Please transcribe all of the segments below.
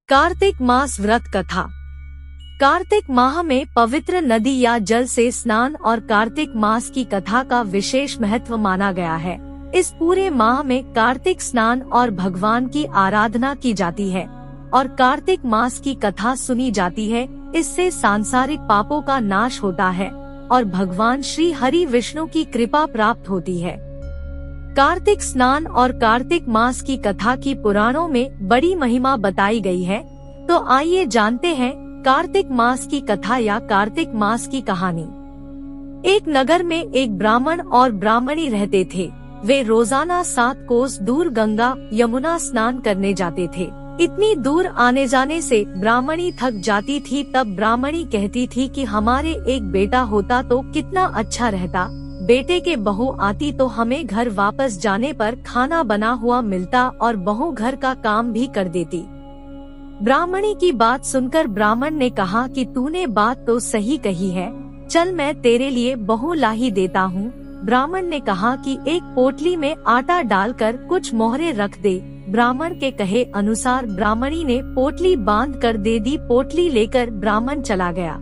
कार्तिक मास व्रत कथा। कार्तिक माह में पवित्र नदी या जल से स्नान और कार्तिक मास की कथा का विशेष महत्व माना गया है। इस पूरे माह में कार्तिक स्नान और भगवान की आराधना की जाती है और कार्तिक मास की कथा सुनी जाती है। इससे सांसारिक पापों का नाश होता है और भगवान श्री हरि विष्णु की कृपा प्राप्त होती है। कार्तिक स्नान और कार्तिक मास की कथा की पुराणों में बड़ी महिमा बताई गई है। तो आइए जानते हैं कार्तिक मास की कथा या कार्तिक मास की कहानी। एक नगर में एक ब्राह्मण और ब्राह्मणी रहते थे। वे रोजाना 7 कोस दूर गंगा यमुना स्नान करने जाते थे। इतनी दूर आने जाने से ब्राह्मणी थक जाती थी। तब ब्राह्मणी कहती थी कि हमारे एक बेटा होता तो कितना अच्छा रहता। बेटे के बहू आती तो हमें घर वापस जाने पर खाना बना हुआ मिलता और बहू घर का काम भी कर देती। ब्राह्मणी की बात सुनकर ब्राह्मण ने कहा कि तूने बात तो सही कही है, चल मैं तेरे लिए बहू ला ही देता हूँ। ब्राह्मण ने कहा कि एक पोटली में आटा डालकर कुछ मोहरे रख दे। ब्राह्मण के कहे अनुसार ब्राह्मणी ने पोटली बांध कर दे दी। पोटली लेकर ब्राह्मण चला गया।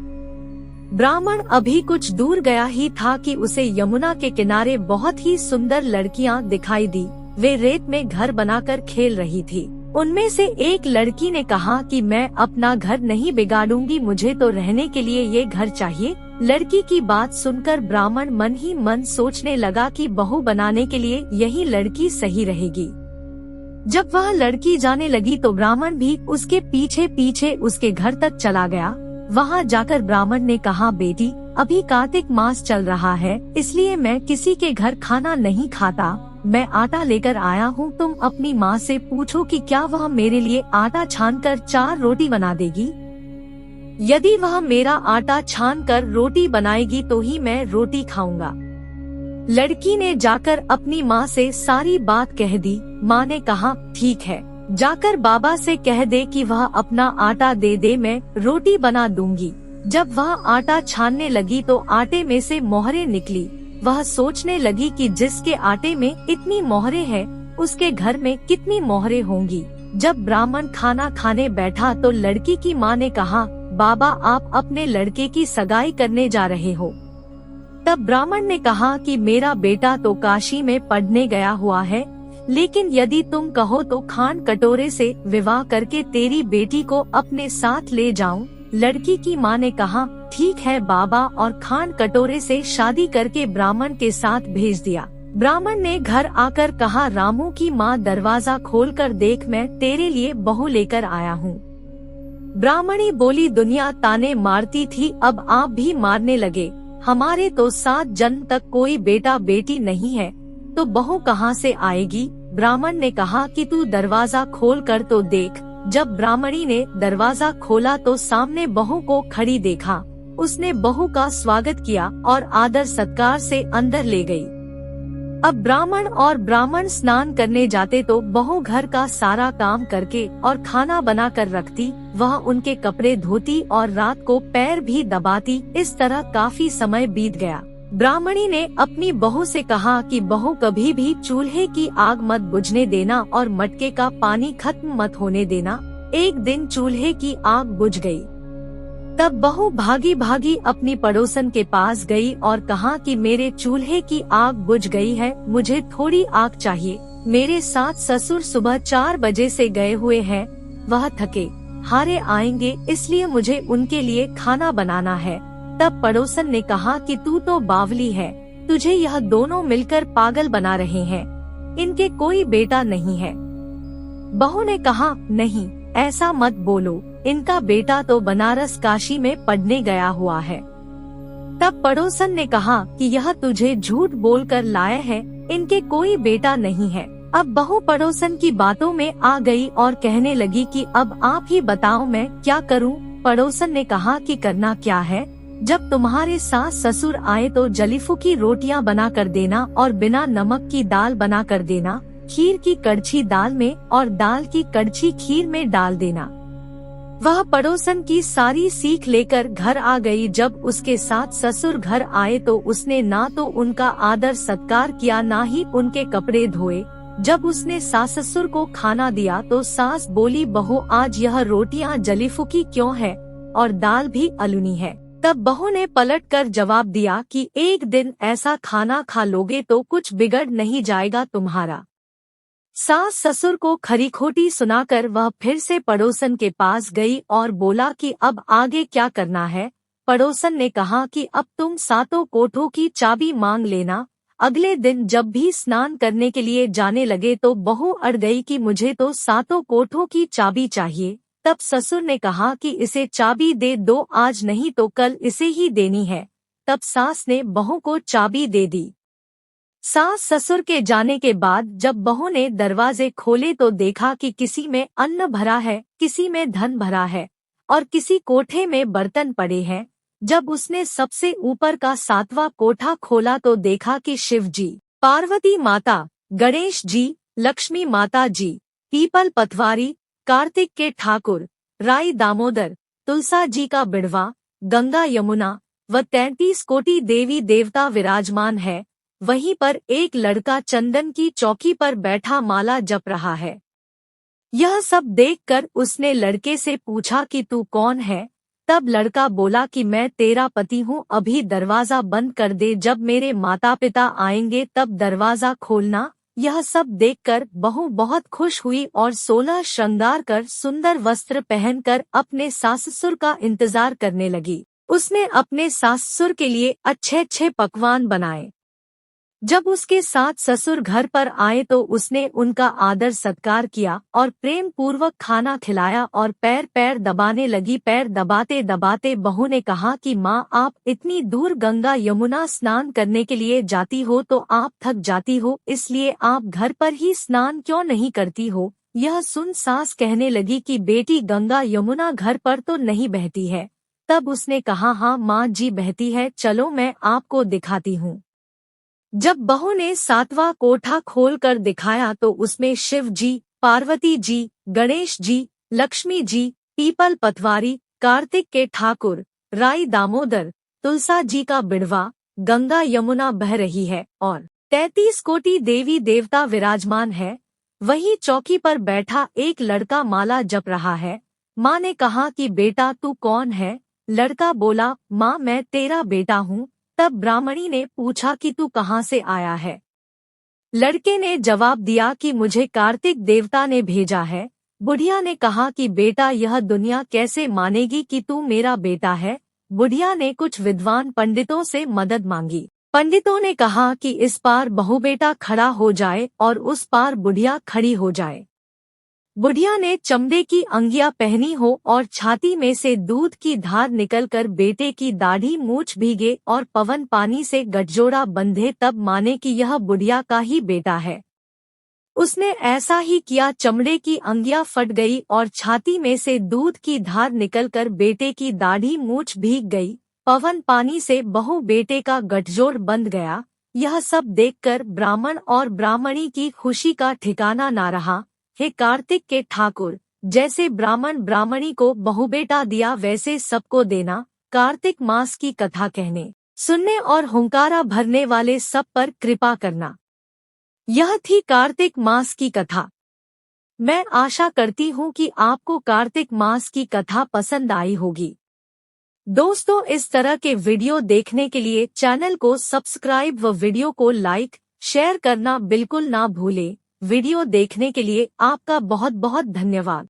ब्राह्मण अभी कुछ दूर गया ही था कि उसे यमुना के किनारे बहुत ही सुंदर लड़कियां दिखाई दी। वे रेत में घर बनाकर खेल रही थी। उनमें से एक लड़की ने कहा कि मैं अपना घर नहीं बिगाड़ूंगी, मुझे तो रहने के लिए ये घर चाहिए। लड़की की बात सुनकर ब्राह्मण मन ही मन सोचने लगा कि बहू बनाने के लिए यही लड़की सही रहेगी। जब वह लड़की जाने लगी तो ब्राह्मण भी उसके पीछे पीछे उसके घर तक चला गया। वहां जाकर ब्राह्मण ने कहा, बेटी अभी कार्तिक मास चल रहा है, इसलिए मैं किसी के घर खाना नहीं खाता। मैं आटा लेकर आया हूँ, तुम अपनी माँ से पूछो कि क्या वह मेरे लिए आटा छानकर 4 रोटी बना देगी। यदि वह मेरा आटा छानकर रोटी बनाएगी तो ही मैं रोटी खाऊंगा। लड़की ने जाकर अपनी माँ से सारी बात कह दी। माँ ने कहा, ठीक है, जाकर बाबा से कह दे कि वह अपना आटा दे दे, मैं रोटी बना दूंगी। जब वह आटा छानने लगी तो आटे में से मोहरे निकली। वह सोचने लगी कि जिसके आटे में इतनी मोहरे हैं, उसके घर में कितनी मोहरे होंगी। जब ब्राह्मण खाना खाने बैठा तो लड़की की माँ ने कहा, बाबा आप अपने लड़के की सगाई करने जा रहे हो। तब ब्राह्मण ने कहा कि मेरा बेटा तो काशी में पढ़ने गया हुआ है, लेकिन यदि तुम कहो तो खान कटोरे से विवाह करके तेरी बेटी को अपने साथ ले जाऊं। लड़की की माँ ने कहा, ठीक है बाबा, और खान कटोरे से शादी करके ब्राह्मण के साथ भेज दिया। ब्राह्मण ने घर आकर कहा, रामू की माँ दरवाजा खोलकर देख, मैं तेरे लिए बहू लेकर आया हूँ। ब्राह्मणी बोली, दुनिया ताने मारती थी, अब आप भी मारने लगे। हमारे तो 7 जन्म तक कोई बेटा बेटी नहीं है, तो बहू कहाँ से आएगी। ब्राह्मण ने कहा कि तू दरवाजा खोल कर तो देख। जब ब्राह्मणी ने दरवाजा खोला तो सामने बहू को खड़ी देखा। उसने बहू का स्वागत किया और आदर सत्कार से अंदर ले गई। अब ब्राह्मण स्नान करने जाते तो बहू घर का सारा काम करके और खाना बना कर रखती। वह उनके कपड़े धोती और रात को पैर भी दबाती। इस तरह काफी समय बीत गया। ब्राह्मणी ने अपनी बहू से कहा कि बहू कभी भी चूल्हे की आग मत बुझने देना और मटके का पानी खत्म मत होने देना। एक दिन चूल्हे की आग बुझ गई। तब बहू भागी भागी अपनी पड़ोसन के पास गई और कहा कि मेरे चूल्हे की आग बुझ गई है, मुझे थोड़ी आग चाहिए। मेरे साथ ससुर सुबह 4 बजे से गए हुए हैं, वह थके हारे आएंगे, इसलिए मुझे उनके लिए खाना बनाना है। तब पड़ोसन ने कहा कि तू तो बावली है, तुझे यह दोनों मिलकर पागल बना रहे हैं, इनके कोई बेटा नहीं है। बहू ने कहा, नहीं ऐसा मत बोलो, इनका बेटा तो बनारस काशी में पढ़ने गया हुआ है। तब पड़ोसन ने कहा कि यह तुझे झूठ बोलकर लाया है, इनके कोई बेटा नहीं है। अब बहू पड़ोसन की बातों में आ गई और कहने लगी कि अब आप ही बताओ मैं क्या करूं। पड़ोसन ने कहा कि करना क्या है, जब तुम्हारे सास ससुर आए तो जलीफू रोटियां बना कर देना और बिना नमक की दाल बना कर देना। खीर की कड़छी दाल में और दाल की कड़छी खीर में डाल देना। वह पड़ोसन की सारी सीख लेकर घर आ गई। जब उसके सास ससुर घर आए तो उसने ना तो उनका आदर सत्कार किया, ना ही उनके कपड़े धोए। जब उसने सास ससुर को खाना दिया तो सास बोली, बहू आज यह रोटियां जली फुकी क्यों है और दाल भी अलूनी है। तब बहू ने पलट कर जवाब दिया कि एक दिन ऐसा खाना खा लोगे तो कुछ बिगड़ नहीं जाएगा तुम्हारा। सास ससुर को खरी खोटी सुनाकर वह फिर से पड़ोसन के पास गई और बोला कि अब आगे क्या करना है। पड़ोसन ने कहा कि अब तुम सातों कोठों की चाबी मांग लेना। अगले दिन जब भी स्नान करने के लिए जाने लगे तो बहू अड़ गई कि मुझे तो सातों कोठों की चाबी चाहिए। तब ससुर ने कहा कि इसे चाबी दे दो, आज नहीं तो कल इसे ही देनी है। तब सास ने बहू को चाबी दे दी। सास ससुर के जाने के बाद जब बहू ने दरवाजे खोले तो देखा कि किसी में अन्न भरा है, किसी में धन भरा है और किसी कोठे में बर्तन पड़े हैं। जब उसने सबसे ऊपर का 7वां कोठा खोला तो देखा कि शिव जी, पार्वती माता, गणेश जी, लक्ष्मी माता जी, पीपल पतवारी, कार्तिक के ठाकुर, राई दामोदर, तुलसा जी का बिड़वा, गंगा यमुना व 33 कोटि देवी देवता विराजमान है। वहीं पर एक लड़का चंदन की चौकी पर बैठा माला जप रहा है। यह सब देखकर उसने लड़के से पूछा कि तू कौन है। तब लड़का बोला कि मैं तेरा पति हूँ, अभी दरवाजा बंद कर दे, जब मेरे माता पिता आएंगे तब दरवाजा खोलना। यह सब देखकर बहू बहुत खुश हुई और 16 श्रृंगार कर सुंदर वस्त्र पहनकर अपने सास ससुर का इंतजार करने लगी। उसने अपने सास ससुर के लिए अच्छे अच्छे पकवान बनाए। जब उसके साथ ससुर घर पर आए तो उसने उनका आदर सत्कार किया और प्रेम पूर्वक खाना खिलाया और पैर पैर दबाने लगी। पैर दबाते दबाते बहू ने कहा कि माँ, आप इतनी दूर गंगा यमुना स्नान करने के लिए जाती हो तो आप थक जाती हो, इसलिए आप घर पर ही स्नान क्यों नहीं करती हो। यह सुन सास कहने लगी कि बेटी, गंगा यमुना घर पर तो नहीं बहती है। तब उसने कहा, हाँ माँ जी बहती है, चलो मैं आपको दिखाती हूँ। जब बहू ने 7वां कोठा खोलकर दिखाया तो उसमें शिव जी, पार्वती जी, गणेश जी, लक्ष्मी जी, पीपल पतवारी, कार्तिक के ठाकुर, राई दामोदर, तुलसा जी का बिड़वा, गंगा यमुना बह रही है और 33 कोटि देवी देवता विराजमान है। वहीं चौकी पर बैठा एक लड़का माला जप रहा है। माँ ने कहा कि बेटा तू कौन है। लड़का बोला, माँ मैं तेरा बेटा हूँ। तब ब्राह्मणी ने पूछा कि तू कहाँ से आया है। लड़के ने जवाब दिया कि मुझे कार्तिक देवता ने भेजा है। बुढ़िया ने कहा कि बेटा, यह दुनिया कैसे मानेगी कि तू मेरा बेटा है। बुढ़िया ने कुछ विद्वान पंडितों से मदद मांगी। पंडितों ने कहा कि इस पार बहू बेटा खड़ा हो जाए और उस पार बुढ़िया खड़ी हो जाए। बुढ़िया ने चमड़े की अंगिया पहनी हो और छाती में से दूध की धार निकलकर बेटे की दाढ़ी मूछ भीगे और पवन पानी से गठजोड़ा बंधे, तब माने कि यह बुढ़िया का ही बेटा है। उसने ऐसा ही किया। चमड़े की अंगिया फट गई और छाती में से दूध की धार निकलकर बेटे की दाढ़ी मूछ भीग गई। पवन पानी से बहू बेटे का गठजोड़ बंध गया। यह सब देखकर ब्राह्मण और ब्राह्मणी की खुशी का ठिकाना ना रहा। हे कार्तिक के ठाकुर, जैसे ब्राह्मण ब्राह्मणी को बहू बेटा दिया वैसे सबको देना। कार्तिक मास की कथा कहने, सुनने और हुंकारा भरने वाले सब पर कृपा करना। यह थी कार्तिक मास की कथा। मैं आशा करती हूँ कि आपको कार्तिक मास की कथा पसंद आई होगी। दोस्तों, इस तरह के वीडियो देखने के लिए चैनल को सब्सक्राइब व वीडियो को लाइक शेयर करना बिल्कुल ना भूलें। वीडियो देखने के लिए आपका बहुत बहुत धन्यवाद।